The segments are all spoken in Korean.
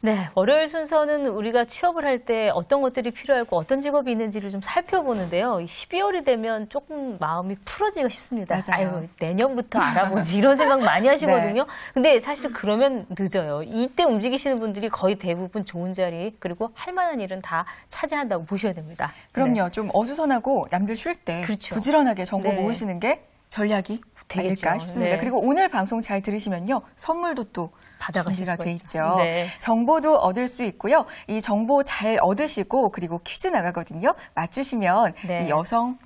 네, 월요일 순서는 우리가 취업을 할 때 어떤 것들이 필요하고 어떤 직업이 있는지를 좀 살펴보는데요. 12월이 되면 조금 마음이 풀어지기가 쉽습니다. 맞아요. 아유, 내년부터 알아보지 이런 생각 많이 하시거든요. 네. 근데 사실 그러면 늦어요. 이때 움직이시는 분들이 거의 대부분 좋은 자리 그리고 할 만한 일은 다 차지한다고 보셔야 됩니다. 그럼요. 네. 좀 어수선하고 남들 쉴 때 그렇죠. 부지런하게 정보 네. 모으시는 게 전략이 되겠죠. 아닐까 싶습니다. 네. 그리고 오늘 방송 잘 들으시면요. 선물도 또 받아가실 준비가 수가 돼 있죠. 있죠. 네. 정보도 얻을 수 있고요. 이 정보 잘 얻으시고 그리고 퀴즈 나가거든요. 맞추시면 네. 이 여성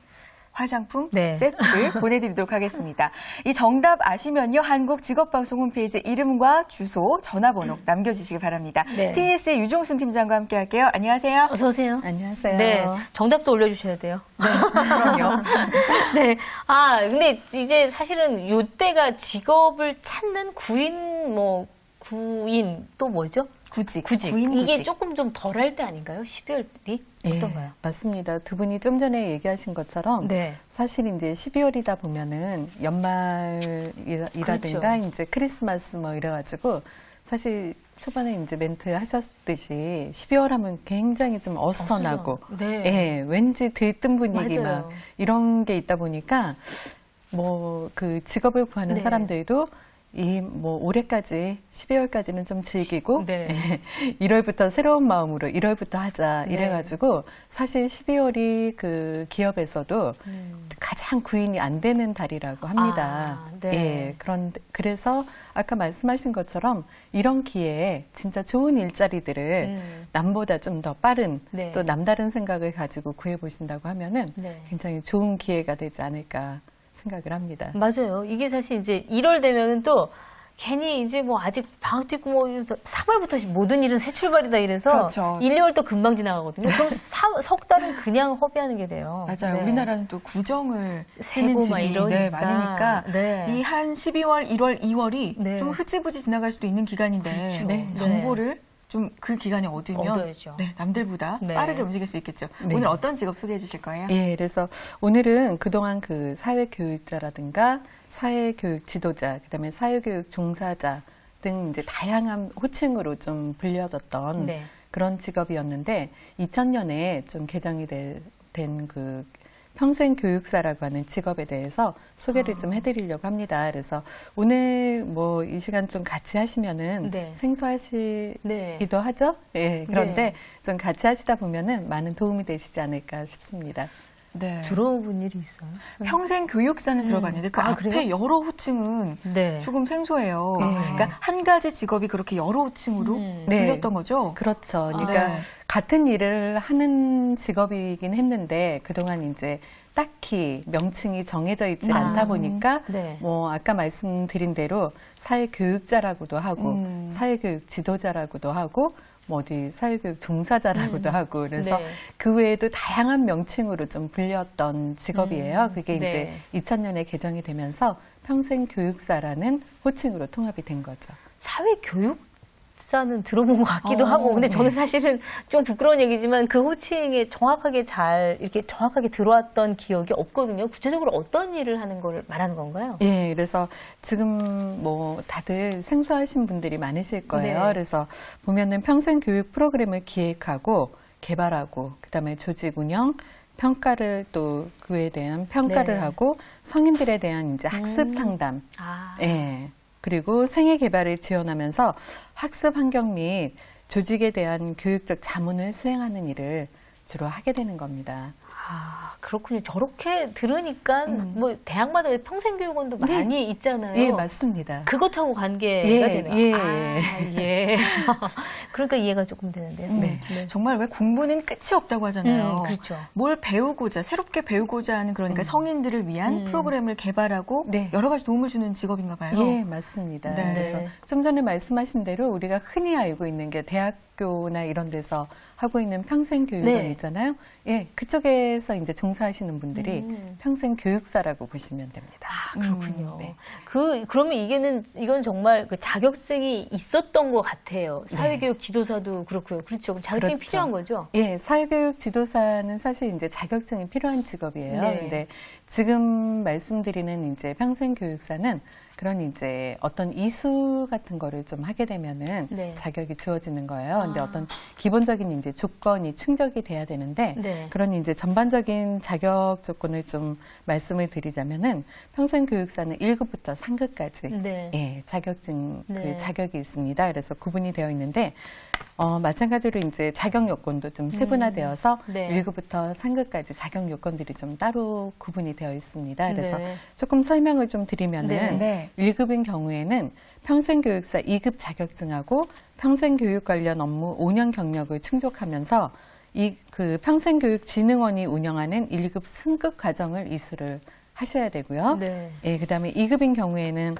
화장품 네. 세트 보내드리도록 하겠습니다. 이 정답 아시면요. 한국직업방송 홈페이지 이름과 주소, 전화번호 남겨주시기 바랍니다. 네. TS의 유종순 팀장과 함께 할게요. 안녕하세요. 어서 오세요. 안녕하세요. 네, 정답도 올려주셔야 돼요. 네, 그럼요. 네. 아, 근데 이제 사실은 요때가 직업을 찾는 구인 또 뭐죠? 구직. 구직. 이게 구직. 조금 좀 덜할 때 아닌가요? 12월이? 어떤가요? 맞습니다. 두 분이 좀 전에 얘기하신 것처럼 네. 사실 이제 12월이다 보면은 연말이라든가 그렇죠. 이제 크리스마스 뭐 이래가지고 사실 초반에 이제 멘트 하셨듯이 12월 하면 굉장히 좀 어수선하고 네. 예, 왠지 들뜬 분위기 맞아요. 막 이런 게 있다 보니까 뭐 그 직업을 구하는 네. 사람들도 이 뭐 올해까지 12월까지는 좀 즐기고 네. 1월부터 새로운 마음으로 1월부터 하자 네. 이래가지고 사실 12월이 그 기업에서도 가장 구인이 안 되는 달이라고 합니다. 아, 네. 예, 그래서 아까 말씀하신 것처럼 이런 기회에 진짜 좋은 일자리들을 남보다 좀 더 빠른 네. 또 남다른 생각을 가지고 구해보신다고 하면은 네. 굉장히 좋은 기회가 되지 않을까 생각을 합니다. 맞아요. 이게 사실 이제 1월 되면은 또 괜히 이제 뭐 아직 방학도 있고 뭐 이래서 3월부터 모든 일은 새 출발이다 이래서 그렇죠. 1, 2월 또 금방 지나가거든요. 그럼 석 달은 그냥 허비하는 게 돼요. 맞아요. 네. 우리나라는 또 구정을 세고 막 이러니까. 네, 많으니까 네. 이 한 12월, 1월, 2월이 네. 좀 흐지부지 지나갈 수도 있는 기간인데 그렇죠. 네. 정보를 좀 그 기간에 얻으면 얻어야죠. 네, 남들보다 네. 빠르게 움직일 수 있겠죠. 네. 오늘 어떤 직업 소개해 주실 거예요? 예, 그래서 오늘은 그동안 그 사회교육자라든가 사회교육 지도자, 그다음에 사회교육 종사자 등 이제 다양한 호칭으로 좀 불려졌던 네. 그런 직업이었는데 2000년에 좀 개정이 된 그 평생교육사라고 하는 직업에 대해서 소개를 좀 해드리려고 합니다. 그래서 오늘 뭐 이 시간 좀 같이 하시면은 네. 생소하시기도 네. 하죠. 예, 그런데 네. 좀 같이 하시다 보면은 많은 도움이 되시지 않을까 싶습니다. 네. 들어본 일이 있어요? 평생 교육사는 들어봤는데 그 아, 앞에 그래요? 여러 호칭은 네. 조금 생소해요. 네. 그러니까 한 가지 직업이 그렇게 여러 호칭으로 네. 불렸던 거죠? 그렇죠. 그러니까 네. 같은 일을 하는 직업이긴 했는데 그동안 이제 딱히 명칭이 정해져 있지 않다 보니까 네. 뭐 아까 말씀드린 대로 사회교육자라고도 하고 사회교육 지도자라고도 하고 뭐 어디 사회교육 종사자라고도 하고 그래서 네. 그 외에도 다양한 명칭으로 좀 불렸던 직업이에요. 그게 네. 이제 2000년에 개정이 되면서 평생교육사라는 호칭으로 통합이 된 거죠. 사회교육사는 들어본 것 같기도 하고, 근데 저는 사실은 좀 부끄러운 얘기지만 그 호칭에 정확하게 이렇게 정확하게 들어왔던 기억이 없거든요. 구체적으로 어떤 일을 하는 걸 말하는 건가요? 예, 그래서 지금 뭐 다들 생소하신 분들이 많으실 거예요. 네. 그래서 보면은 평생 교육 프로그램을 기획하고 개발하고 그다음에 조직 운영, 평가를 또 그에 대한 평가를 네. 하고 성인들에 대한 이제 학습 상담, 아, 예, 그리고 생애 개발을 지원하면서 학습 환경 및 조직에 대한 교육적 자문을 수행하는 일을 주로 하게 되는 겁니다. 아, 그렇군요. 저렇게 들으니까 뭐 대학마다 평생교육원도 네. 많이 있잖아요. 예, 맞습니다. 그것하고 관계가 예, 되네요. 예, 아, 예. 그러니까 이해가 조금 되는데요. 네. 정말 왜 공부는 끝이 없다고 하잖아요. 그렇죠. 뭘 배우고자, 새롭게 배우고자 하는 그러니까 성인들을 위한 프로그램을 개발하고 네. 여러 가지 도움을 주는 직업인가 봐요. 예, 맞습니다. 네. 그래서 좀 전에 말씀하신 대로 우리가 흔히 알고 있는 게 대학교나 이런 데서 하고 있는 평생교육원 네. 있잖아요. 예, 그쪽에서 이제 종사하시는 분들이 평생교육사라고 보시면 됩니다. 아, 그렇군요. 네. 그러면 이건 정말 그 자격증이 있었던 것 같아요. 사회교육 지도사도 그렇고요. 그렇죠. 그럼 자격증이 그렇죠. 필요한 거죠? 예, 사회교육 지도사는 사실 이제 자격증이 필요한 직업이에요. 네. 근데 지금 말씀드리는 이제 평생교육사는 그런 이제 어떤 이수 같은 거를 좀 하게 되면은 네. 자격이 주어지는 거예요. 근데 어떤 기본적인 이제 조건이 충족이 돼야 되는데 네. 그런 이제 전반적인 자격 조건을 좀 말씀을 드리자면은 평생교육사는 1급부터 3급까지 네. 예, 자격증 네. 그 자격이 있습니다. 그래서 구분이 되어 있는데 마찬가지로 이제 자격 요건도 좀 세분화되어서 네. 1급부터 3급까지 자격 요건들이 좀 따로 구분이 되어 있습니다. 그래서 네. 조금 설명을 좀 드리면은 네. 1급인 경우에는 평생교육사 2급 자격증하고 평생교육 관련 업무 5년 경력을 충족하면서 그 평생교육진흥원이 운영하는 1급 승급 과정을 이수를 하셔야 되고요. 네. 예, 그다음에 2급인 경우에는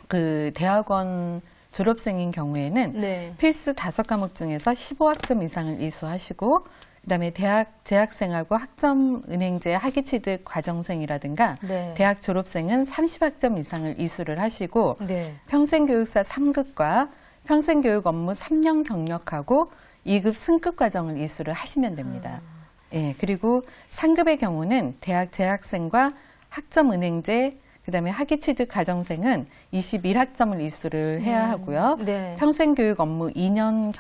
그 대학원 졸업생인 경우에는 네. 필수 5과목 중에서 15학점 이상을 이수하시고 그다음에 대학 재학생하고 학점 은행제 학위취득 과정생이라든가 네. 대학 졸업생은 30학점 이상을 이수를 하시고 네. 평생교육사 3급과 평생교육 업무 3년 경력하고 2급 승급 과정을 이수를 하시면 됩니다. 예, 그리고 3급의 경우는 대학 재학생과 학점 은행제 그다음에 학위취득 과정생은 21학점을 이수를 해야 하고요. 네. 평생교육 업무 2년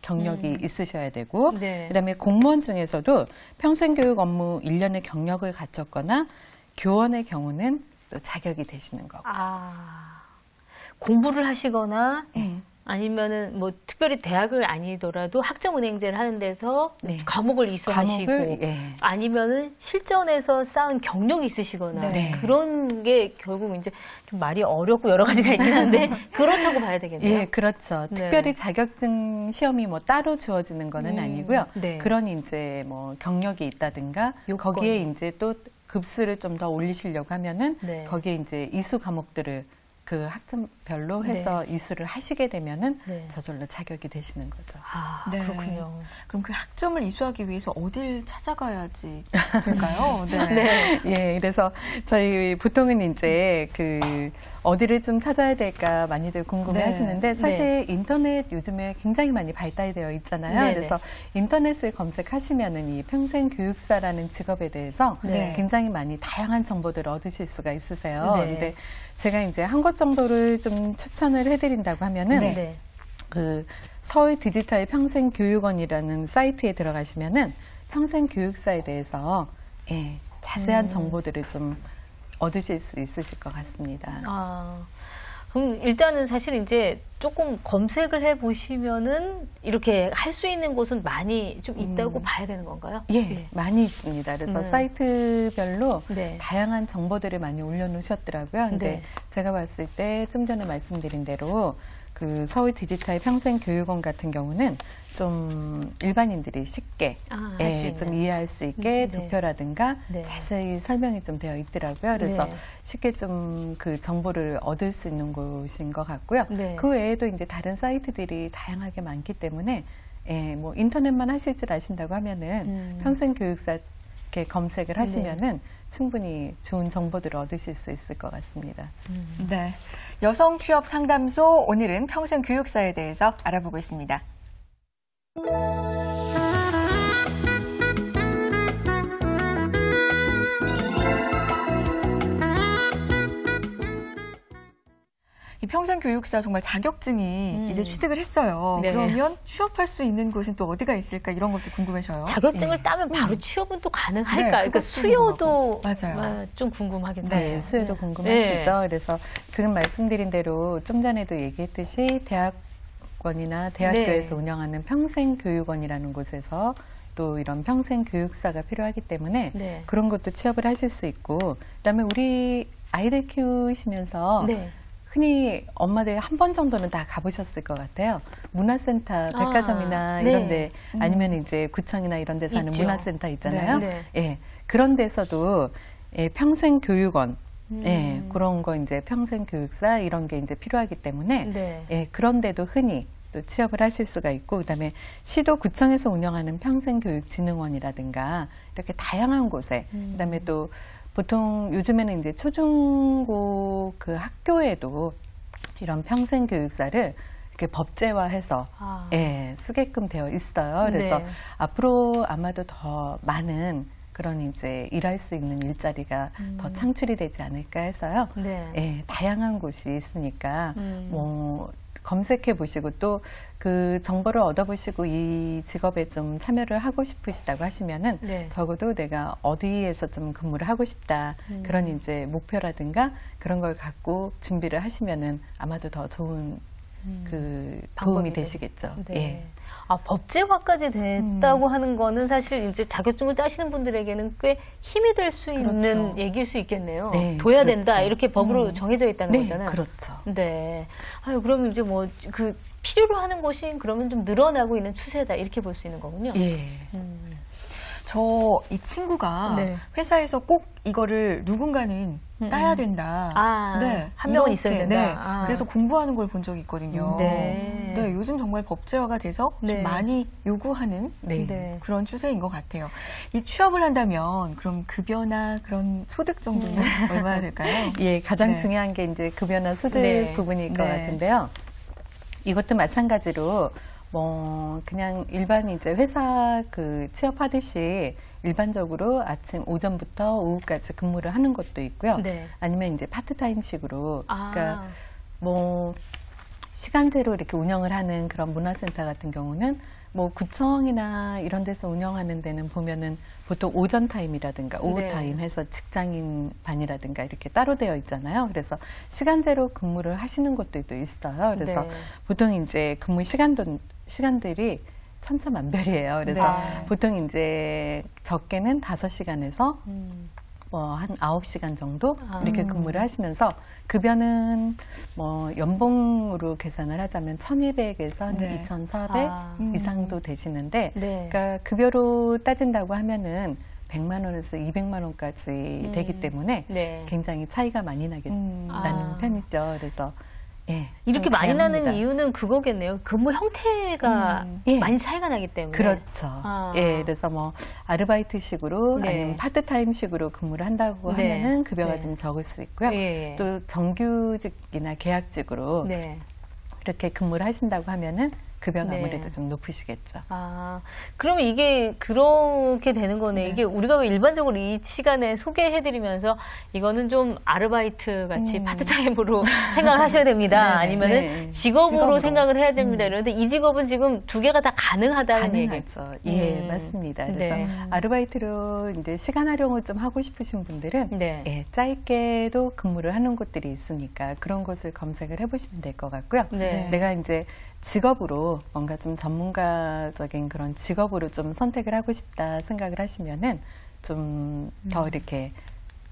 경력이 있으셔야 되고 네. 그다음에 공무원 중에서도 평생교육 업무 1년의 경력을 갖췄거나 교원의 경우는 또 자격이 되시는 거고. 공부를 하시거나 네. 아니면은 뭐 특별히 대학을 아니더라도 학점은행제를 하는 데서 네. 과목을 이수하시고 과목을, 예. 아니면은 실전에서 쌓은 경력이 있으시거나 네. 그런 게 결국 이제 좀 말이 어렵고 여러 가지가 있긴 한데 그렇다고 봐야 되겠네요. 예, 그렇죠. 네. 특별히 자격증 시험이 뭐 따로 주어지는 거는 아니고요. 네. 그런 이제 뭐 경력이 있다든가 요건. 거기에 이제 또 급수를 좀 더 올리시려고 하면은 네. 거기에 이제 이수 과목들을 그 학점별로 해서 이수를 하시게 되면은 네. 저절로 자격이 되시는 거죠. 네. 그렇군요. 그럼 그 학점을 이수하기 위해서 어딜 찾아가야지 될까요? 네. 네. 예, 그래서 저희 보통은 이제 그 어디를 좀 찾아야 될까 많이들 궁금해 네. 하시는데 사실 인터넷 요즘에 굉장히 많이 발달되어 있잖아요. 네네. 그래서 인터넷을 검색하시면은 이 평생교육사라는 직업에 대해서 네. 굉장히 많이 다양한 정보들을 얻으실 수가 있으세요. 네. 근데 제가 이제 한 곳 정도를 좀 추천을 해드린다고 하면은 네. 네. 그 서울 디지털 평생교육원이라는 사이트에 들어가시면은 평생교육사에 대해서 예, 자세한 정보들을 좀 얻으실 수 있으실 것 같습니다. 그럼 일단은 사실 이제 조금 검색을 해 보시면은 이렇게 할 수 있는 곳은 많이 좀 있다고 봐야 되는 건가요? 예, 많이 있습니다. 그래서 네. 사이트별로 네. 다양한 정보들을 많이 올려놓으셨더라고요. 근데 네. 제가 봤을 때 좀 전에 말씀드린 대로 그 서울 디지털 평생교육원 같은 경우는 좀 일반인들이 쉽게 할수 있는. 좀 이해할 수 있게 네. 도표라든가 네. 자세히 설명이 좀 되어 있더라고요. 그래서 네. 쉽게 좀 그 정보를 얻을 수 있는 곳인 것 같고요. 네. 그 외에도 이제 다른 사이트들이 다양하게 많기 때문에 뭐 인터넷만 하실 줄 아신다고 하면은 평생교육사 이렇게 검색을 하시면은 충분히 좋은 정보들을 얻으실 수 있을 것 같습니다. 네. 여성 취업 상담소 오늘은 평생교육사에 대해서 알아보고 있습니다. 이 평생교육사 정말 자격증이 이제 취득을 했어요. 네. 그러면 취업할 수 있는 곳은 또 어디가 있을까 이런 것도 궁금해져요. 자격증을 따면 바로 취업은 또 가능할까? 네, 그러니까 그것도 수요도 맞아요. 좀 궁금하겠네요. 네, 수요도 궁금하시죠? 그래서 지금 말씀드린 대로 좀 전에도 얘기했듯이 대학원이나 대학교에서 네. 운영하는 평생교육원이라는 곳에서 또 이런 평생교육사가 필요하기 때문에 네. 그런 것도 취업을 하실 수 있고 그다음에 우리 아이들 키우시면서 네. 흔히 엄마들 한 번 정도는 다 가보셨을 것 같아요. 문화센터, 백화점이나 네. 이런 데 아니면 이제 구청이나 이런 데서 하는 있죠. 문화센터 있잖아요. 네. 예. 그런 데서도 평생교육원 그런 거 이제 평생교육사 이런 게 이제 필요하기 때문에 네. 그런데도 흔히 또 취업을 하실 수가 있고 그다음에 시도 구청에서 운영하는 평생교육진흥원이라든가 이렇게 다양한 곳에 그다음에 또 보통 요즘에는 이제 초중고 그 학교에도 이런 평생교육사를 이렇게 법제화해서 쓰게끔 되어 있어요. 그래서 네. 앞으로 아마도 더 많은 그런 이제 일할 수 있는 일자리가 더 창출이 되지 않을까 해서요. 네. 예, 다양한 곳이 있으니까 뭐 검색해 보시고 또 그 정보를 얻어보시고 이 직업에 좀 참여를 하고 싶으시다고 하시면은 네. 적어도 내가 어디에서 좀 근무를 하고 싶다 그런 이제 목표라든가 그런 걸 갖고 준비를 하시면은 아마도 더 좋은 그 도움이 방법이 되시겠죠. 네. 예. 아, 법제화까지 됐다고 하는 거는 사실 이제 자격증을 따시는 분들에게는 꽤 힘이 될 수 있는 얘기일 수 있겠네요. 네, 둬야 그렇죠. 된다 이렇게 법으로 정해져 있다는 네, 거잖아요. 그렇죠. 네. 아유, 그러면 이제 뭐 그 필요로 하는 곳이 그러면 좀 늘어나고 있는 추세다 이렇게 볼 수 있는 거군요. 예. 저 이 친구가 네. 회사에서 꼭 이거를 누군가는 따야 된다. 한 명은 있어야 이렇게, 된다. 네. 아. 그래서 공부하는 걸 본 적이 있거든요. 네. 네, 요즘 정말 법제화가 돼서 네. 좀 많이 요구하는 네. 네. 그런 추세인 것 같아요. 이 취업을 한다면 그럼 급여나 그런 소득 정도는 얼마나 될까요? 예, 가장 네. 중요한 게 이제 급여나 소득 네. 부분일 것 네. 같은데요. 이것도 마찬가지로 뭐 그냥 일반 이제 회사 그 취업하듯이 일반적으로 아침 오전부터 오후까지 근무를 하는 것도 있고요. 네. 아니면 이제 파트타임식으로 아. 그러니까 뭐 시간제로 이렇게 운영을 하는 그런 문화센터 같은 경우는 뭐 구청이나 이런 데서 운영하는 데는 보면은 보통 오전 타임이라든가 오후 네. 타임 해서 직장인 반이라든가 이렇게 따로 되어 있잖아요. 그래서 시간제로 근무를 하시는 곳들도 있어요. 그래서 네. 보통 이제 근무 시간들이 천차만별이에요. 그래서 네. 보통 이제 적게는 5시간에서 음. 뭐 한 9시간 정도 아. 이렇게 근무를 하시면서 급여는 뭐 연봉으로 계산을 하자면 1,200에서 네. 2,400 아. 이상도 되시는데 네. 그러니까 급여로 따진다고 하면은 100만 원에서 200만 원까지 되기 때문에 네. 굉장히 차이가 많이 나는 아. 편이죠. 그래서 예, 이렇게 좀 많이 나는 다양합니다. 이유는 그거겠네요. 근무 형태가 예. 많이 차이가 나기 때문에. 그렇죠. 아. 예, 그래서 뭐 아르바이트식으로 네. 아니면 파트타임식으로 근무를 한다고 네. 하면은 급여가 네. 좀 적을 수 있고요. 예. 또 정규직이나 계약직으로 네. 이렇게 근무를 하신다고 하면은 급여가 네. 아무래도 좀 높으시겠죠. 아, 그러면 이게 그렇게 되는 거네. 이게 우리가 왜 일반적으로 이 시간에 소개해드리면서 이거는 좀 아르바이트 같이 파트타임으로 생각을 하셔야 됩니다. 네네. 아니면은 네. 직업으로 생각을 해야 됩니다. 이런데 이 직업은 지금 두 개가 다 가능하다는 얘기. 가능하죠. 예, 맞습니다. 그래서 네. 아르바이트로 이제 시간 활용을 좀 하고 싶으신 분들은 네. 예, 짧게도 근무를 하는 곳들이 있으니까 그런 곳을 검색을 해보시면 될 것 같고요. 네. 내가 이제 직업으로 뭔가 좀 전문가적인 그런 직업으로 좀 선택을 하고 싶다 생각을 하시면은 좀 더 이렇게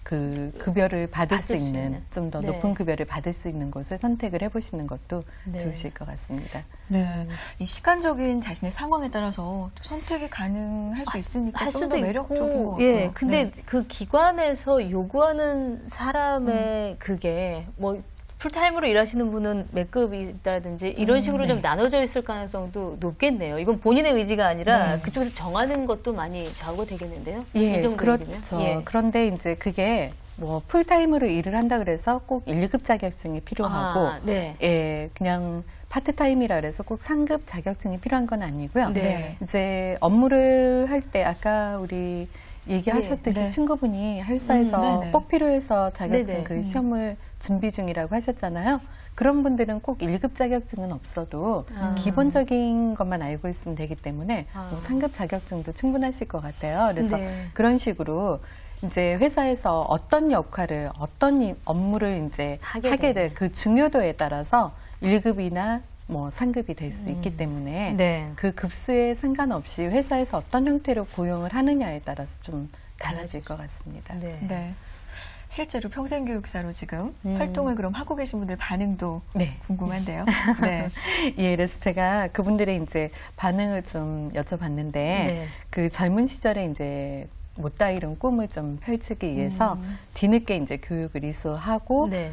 그 급여를 받을 수 있는 좀 더 네. 높은 급여를 받을 수 있는 곳을 선택을 해보시는 것도 네. 좋으실 것 같습니다. 네. 이 시간적인 자신의 상황에 따라서 또 선택이 가능할 수 있으니까 할 좀 수도 더 있고, 매력적인 것 같아요. 예, 근데 네. 그 기관에서 요구하는 사람의 그게 뭐 풀타임으로 일하시는 분은 몇 급이라든지 이런 식으로 좀 나눠져 있을 가능성도 높겠네요. 이건 본인의 의지가 아니라 그쪽에서 정하는 것도 많이 좌우가 되겠는데요. 이 예, 정도 그렇죠. 얘기면? 예. 그런데 이제 그게 뭐 풀타임으로 일을 한다 그래서 꼭 1급 자격증이 필요하고, 아, 네. 예, 그냥 파트타임이라 그래서 꼭 상급 자격증이 필요한 건 아니고요. 네. 이제 업무를 할 때 아까 우리 얘기하셨듯이 네. 친구분이 회사에서 네네. 꼭 필요해서 자격증 네네. 그 시험을 준비 중이라고 하셨잖아요. 그런 분들은 꼭 1급 자격증은 없어도 기본적인 것만 알고 있으면 되기 때문에 뭐 상급 자격증도 충분하실 것 같아요. 그래서 네. 그런 식으로 이제 회사에서 어떤 역할을, 어떤 업무를 이제 하게 될 그 중요도에 따라서 1급이나 뭐 상급이 될 수 있기 때문에 네. 그 급수에 상관없이 회사에서 어떤 형태로 고용을 하느냐에 따라서 좀 달라질 것 같습니다. 네. 네. 실제로 평생교육사로 지금 활동을 그럼 하고 계신 분들 반응도 네. 궁금한데요. 네. 예, 그래서 제가 그분들의 이제 반응을 좀 여쭤봤는데 네. 그 젊은 시절에 이제 못다 이룬 꿈을 좀 펼치기 위해서 뒤늦게 이제 교육을 이수하고 네.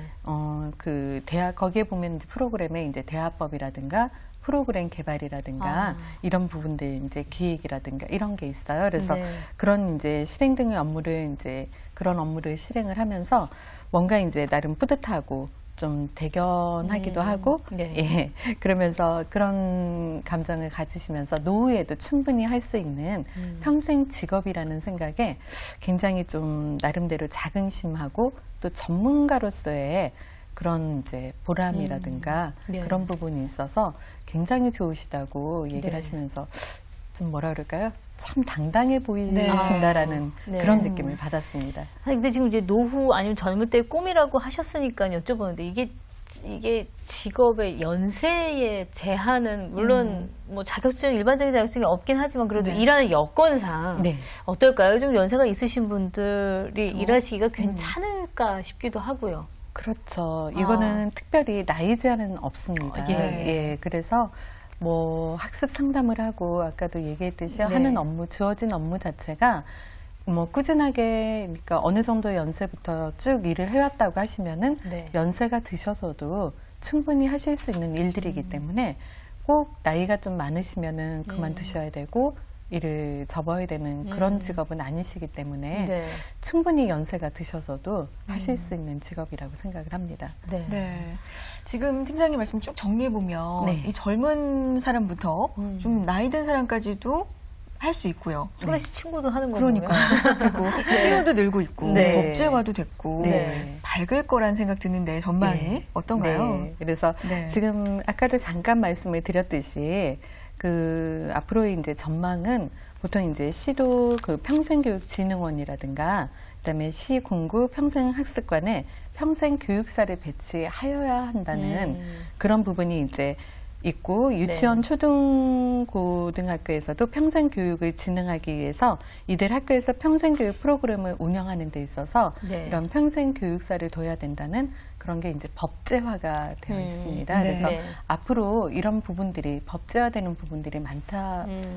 그 대학 거기에 보면 이제 프로그램에 이제 대화법이라든가 프로그램 개발이라든가 이런 부분들 이제 기획이라든가 이런 게 있어요. 그래서 네. 그런 이제 실행 등의 업무를 이제 그런 업무를 실행을 하면서 뭔가 이제 나름 뿌듯하고 좀 대견하기도 하고, 네. 예, 그러면서 그런 감정을 가지시면서 노후에도 충분히 할 수 있는 평생 직업이라는 생각에 굉장히 좀 나름대로 자긍심하고 또 전문가로서의 그런 이제 보람이라든가 네. 그런 부분이 있어서 굉장히 좋으시다고 얘기를 네. 하시면서 좀 뭐라 그럴까요? 참 당당해 보이신다라는 네. 그런 느낌을 받았습니다. 아니, 근데 지금 이제 노후 아니면 젊을 때의 꿈이라고 하셨으니까 여쭤보는데 이게 직업의 연세의 제한은 물론 뭐 자격증 일반적인 자격증이 없긴 하지만 그래도 네. 일하는 여건상 네. 어떨까요? 좀 연세가 있으신 분들이 일하시기가 괜찮을까 싶기도 하고요. 그렇죠. 이거는 특별히 나이 제한은 없습니다. 예. 그래서 뭐 학습 상담을 하고 아까도 얘기했듯이 네. 하는 업무, 주어진 업무 자체가 뭐 꾸준하게 그러니까 어느 정도 연세부터 쭉 일을 해왔다고 하시면은 네. 연세가 드셔서도 충분히 하실 수 있는 일들이기 때문에 꼭 나이가 좀 많으시면은 그만두셔야 되고 일을 접어야 되는 그런 직업은 아니시기 때문에 네. 충분히 연세가 드셔서도 하실 수 있는 직업이라고 생각을 합니다. 네. 네. 지금 팀장님 말씀 쭉 정리해보면 네. 이 젊은 사람부터 좀 나이 든 사람까지도 할 수 있고요. 소라 씨 친구도 하는 거예요. 그러니까요. 그리고 CEO도 늘고 있고 네. 법제화도 됐고 네. 밝을 거란 생각 드는데 전망이 네. 어떤가요? 네. 그래서 네. 지금 아까도 잠깐 말씀을 드렸듯이 그 앞으로 이제 전망은 보통 이제 시도 그 평생교육진흥원이라든가 그다음에 시군구 평생학습관에 평생교육사를 배치하여야 한다는 그런 부분이 이제 있고 유치원, 네. 초등고등학교에서도 평생교육을 진흥하기 위해서 이들 학교에서 평생교육 프로그램을 운영하는 데 있어서 네. 이런 평생교육사를 둬야 된다는 그런 게 이제 법제화가 되어 있습니다. 네. 그래서 네. 앞으로 이런 부분들이 법제화되는 부분들이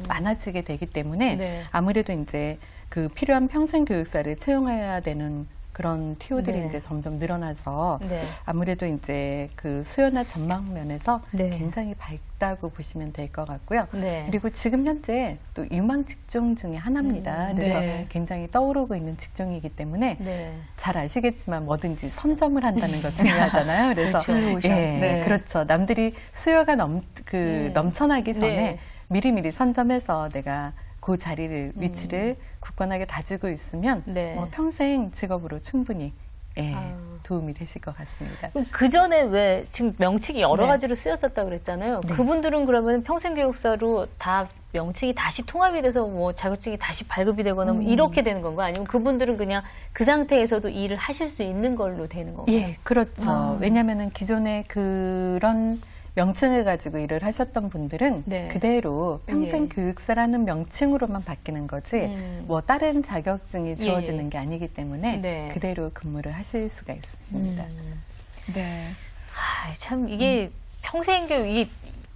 많아지게 되기 때문에 네. 아무래도 이제 그 필요한 평생교육사를 채용해야 되는 그런 TO들이 네. 이제 점점 늘어나서 네. 아무래도 이제 그 수요나 전망 면에서 네. 굉장히 밝다고 보시면 될 것 같고요. 네. 그리고 지금 현재 또 유망 직종 중에 하나입니다. 그래서 네. 굉장히 떠오르고 있는 직종이기 때문에 네. 잘 아시겠지만 뭐든지 선점을 한다는 거 중요하잖아요. 그래서 그렇죠. 예, 네. 그렇죠. 남들이 수요가 넘쳐나기 전에 네. 미리미리 선점해서 내가 그 자리를 위치를 굳건하게 다지고 있으면 네. 뭐 평생 직업으로 충분히 아유. 도움이 되실 것 같습니다. 그 전에 왜 지금 명칭이 여러 네. 가지로 쓰였었다 그랬잖아요. 네. 그분들은 그러면 평생교육사로 다 명칭이 다시 통합이 돼서 뭐 자격증이 다시 발급이 되거나 뭐 이렇게 되는 건가요? 아니면 그분들은 그냥 그 상태에서도 일을 하실 수 있는 걸로 되는 건가요? 예, 그렇죠. 왜냐하면은 기존에 그런 명칭을 가지고 일을 하셨던 분들은 네. 그대로 평생교육사라는 명칭으로만 바뀌는 거지 뭐 다른 자격증이 주어지는 예. 게 아니기 때문에 네. 그대로 근무를 하실 수가 있으십니다. 네. 아, 참 이게 평생교육이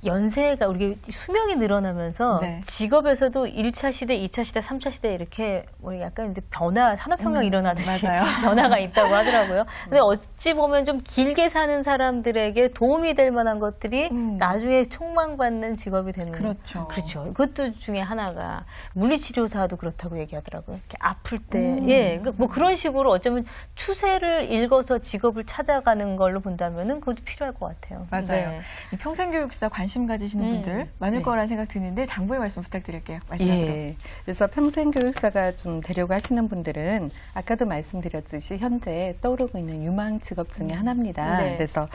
연세가 우리 수명이 늘어나면서 네. 직업에서도 1차 시대, 2차 시대, 3차 시대 이렇게 우리 약간 이제 산업혁명 일어나듯이 맞아요. 변화가 있다고 하더라고요. 근데 어찌 보면 좀 길게 사는 사람들에게 도움이 될 만한 것들이 나중에 촉망받는 직업이 되는 그렇죠. 그렇죠. 그것도 중에 하나가 물리치료사도 그렇다고 얘기하더라고요. 이렇게 아플 때, 예, 뭐 그런 식으로 어쩌면 추세를 읽어서 직업을 찾아가는 걸로 본다면은 그것도 필요할 것 같아요. 맞아요. 네. 이 평생교육사 관심 가지시는 분들 많을 네. 거란 생각 드는데 당부의 말씀 부탁드릴게요. 마지막으로. 예. 그래서 평생교육사가 좀 되려고 하시는 분들은 아까도 말씀드렸듯이 현재 떠오르고 있는 유망 직업 중에 하나입니다. 네. 그래서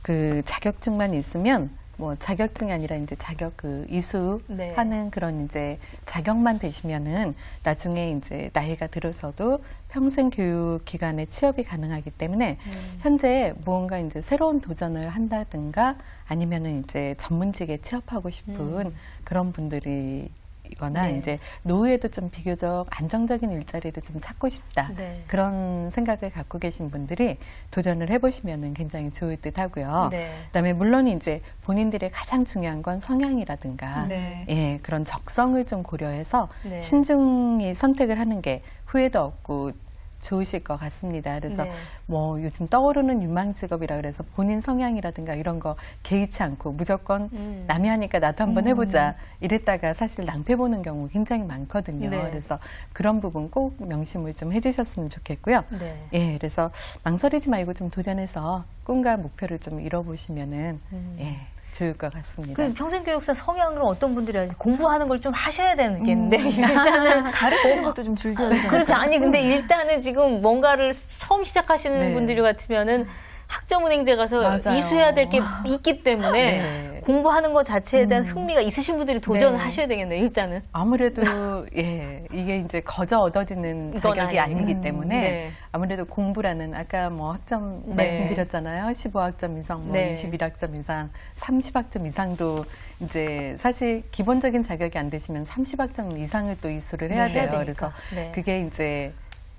그 자격증만 있으면 뭐 자격증이 아니라 이제 자격 네. 이수하는 그런 이제 자격만 되시면은 나중에 이제 나이가 들어서도 평생 교육 기관에 취업이 가능하기 때문에 현재 무언가 이제 새로운 도전을 한다든가 아니면은 이제 전문직에 취업하고 싶은 그런 분들이 이거나 네. 이제 노후에도 좀 비교적 안정적인 일자리를 좀 찾고 싶다. 네. 그런 생각을 갖고 계신 분들이 도전을 해보시면은 굉장히 좋을 듯 하고요. 네. 그다음에 물론 이제 본인들의 가장 중요한 건 성향이라든가 네. 예, 그런 적성을 좀 고려해서 네. 신중히 선택을 하는 게 후회도 없고 좋으실 것 같습니다. 그래서 네. 뭐 요즘 떠오르는 유망 직업이라 그래서 본인 성향이라든가 이런 거 개의치 않고 무조건 남이 하니까 나도 한번 해보자 이랬다가 사실 낭패 보는 경우 굉장히 많거든요. 네. 그래서 그런 부분 꼭 명심을 좀 해주셨으면 좋겠고요. 네. 예, 그래서 망설이지 말고 좀 도전해서 꿈과 목표를 좀 이뤄보시면은 예, 좋을 것 같습니다. 그 평생교육사 성향으로 어떤 분들이 하지? 공부하는 걸 좀 하셔야 되겠는데 일단은 가르치는 것도 좀 줄여야 되잖아요. 그렇지. 아니 근데 일단은 지금 뭔가를 처음 시작하시는 네. 분들이 같으면은 학점은행제 가서 맞아요. 이수해야 될 게 있기 때문에 네. 공부하는 것 자체에 대한 흥미가 있으신 분들이 도전을 네. 하셔야 되겠네요. 일단은. 아무래도 예 이게 이제 거저 얻어지는 이건 자격이 아니에요. 아니기 때문에 네. 아무래도 공부라는 아까 뭐 학점 네. 말씀드렸잖아요. 15학점 이상, 뭐 네. 21학점 이상, 30학점 이상도 이제 사실 기본적인 자격이 안 되시면 30학점 이상을 또 이수를 해야 네, 돼요. 해야 되니까. 그래서 네. 그게 이제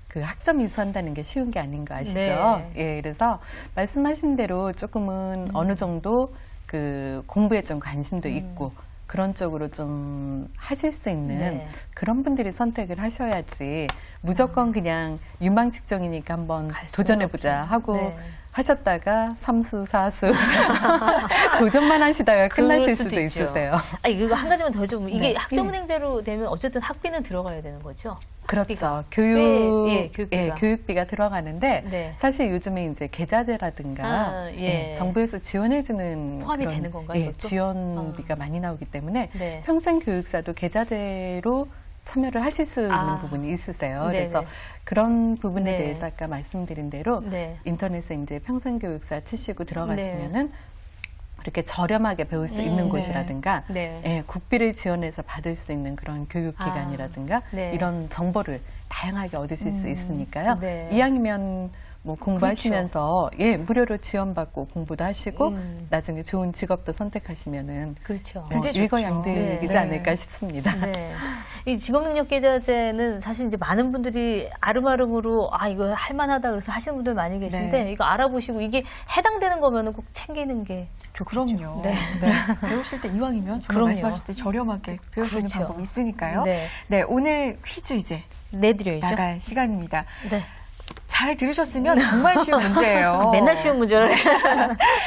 그 학점 이수한다는 게 쉬운 게 아닌 거 아시죠? 네. 예, 그래서 말씀하신 대로 조금은 어느 정도 그 공부에 좀 관심도 있고 그런 쪽으로 좀 하실 수 있는 네. 그런 분들이 선택을 하셔야지 무조건 그냥 유망 직종이니까 한번 갈 수는 도전해보자 없죠. 하고 네. 하셨다가 삼수, 사수 도전만 하시다가 끝나실 그럴 수도 있죠. 있으세요. 아, 이거 한 가지만 더 좀 이게 네. 학점은행제로 되면 어쨌든 학비는 들어가야 되는 거죠. 그렇죠. 교육비가. 들어가는데 네. 사실 요즘에 이제 계좌제라든가 아, 예. 정부에서 지원해주는 포함이 그런, 되는 건가요, 이것도? 지원비가 많이 나오기 때문에 네. 평생교육사도 계좌제로 참여를 하실 수 있는 아. 부분이 있으세요. 네네. 그래서 그런 부분에 네. 대해서 아까 말씀드린 대로 네. 인터넷에 이제 평생교육사 치시고 들어가시면은 이렇게 저렴하게 배울 수 있는 네. 곳이라든가 네. 예, 국비를 지원해서 받을 수 있는 그런 교육기관이라든가 네. 이런 정보를 다양하게 얻으실 수 있으니까요. 네. 이왕이면 뭐 공부하시면서 예, 무료로 지원받고 공부도 하시고 나중에 좋은 직업도 선택하시면은 그렇죠. 뭐 그게 좋죠. 일거양득이지 네. 않을까 싶습니다. 네. 이 직업능력계좌제는 사실 이제 많은 분들이 아름아름으로 아 이거 할만하다 그래서 하시는 분들 많이 계신데 네. 이거 알아보시고 이게 해당되는 거면은 꼭 챙기는 게 좋겠죠. 그럼요. 네. 네. 배우실 때 이왕이면 정말 그럼요. 말씀하실 때 저렴하게 배울 수 있는 그렇죠. 방법이 있으니까요. 네. 네, 오늘 퀴즈 이제 내드려야죠. 나갈 시간입니다. 네. 잘 들으셨으면 정말 쉬운 문제예요. 맨날 쉬운 문제를.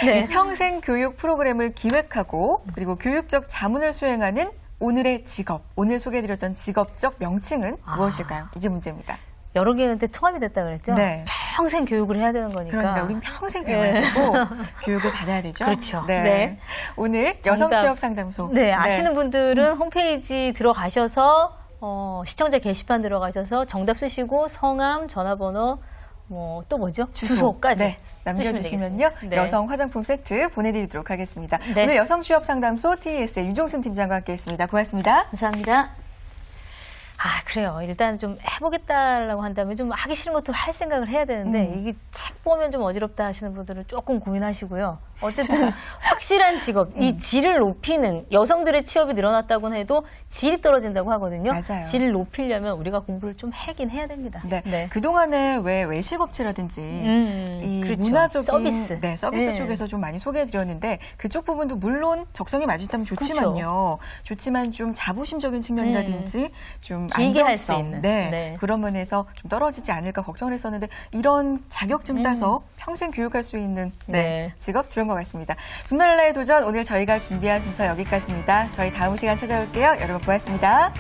네. 이 평생 교육 프로그램을 기획하고 그리고 교육적 자문을 수행하는 오늘의 직업, 오늘 소개해드렸던 직업적 명칭은 무엇일까요? 이게 문제입니다. 여러 개한테 통합이 됐다 그랬죠? 네. 평생 교육을 해야 되는 거니까. 그러니까 우린 평생 배워야 되고 교육을 받아야 되죠. 그렇죠. 네. 네. 오늘 정답. 여성취업상담소. 네, 아시는 분들은 홈페이지 들어가셔서 시청자 게시판 들어가셔서 정답 쓰시고 성함, 전화번호, 뭐 또 뭐죠? 주소까지 네, 쓰시면 남겨주시면요. 되겠습니다. 네. 여성 화장품 세트 보내드리도록 하겠습니다. 네. 오늘 여성취업상담소 TES의 유종순 팀장과 함께했습니다. 고맙습니다. 감사합니다. 아, 그래요. 일단 좀 해보겠다라고 한다면 좀 하기 싫은 것도 할 생각을 해야 되는데 이게 책 보면 좀 어지럽다 하시는 분들은 조금 고민하시고요. 어쨌든 확실한 직업, 이 질을 높이는 여성들의 취업이 늘어났다고는 해도 질이 떨어진다고 하거든요. 맞아요. 질을 높이려면 우리가 공부를 좀 하긴 해야 됩니다. 네. 그동안에 왜 외식업체라든지 이 그렇죠. 문화적인 서비스. 서비스 네. 쪽에서 좀 많이 소개해드렸는데 그쪽 부분도 물론 적성에 맞으시다면 좋지만요. 그렇죠. 좋지만 좀 자부심적인 측면이라든지 좀 길게 할 수 안정성, 있는. 네. 네. 그런 면에서 좀 떨어지지 않을까 걱정을 했었는데 이런 자격증 따서 평생 교육할 수 있는 네. 직업 좋은 것 같습니다. 준말라의 도전 오늘 저희가 준비한 순서 여기까지입니다. 저희 다음 시간 찾아올게요. 여러분 고맙습니다.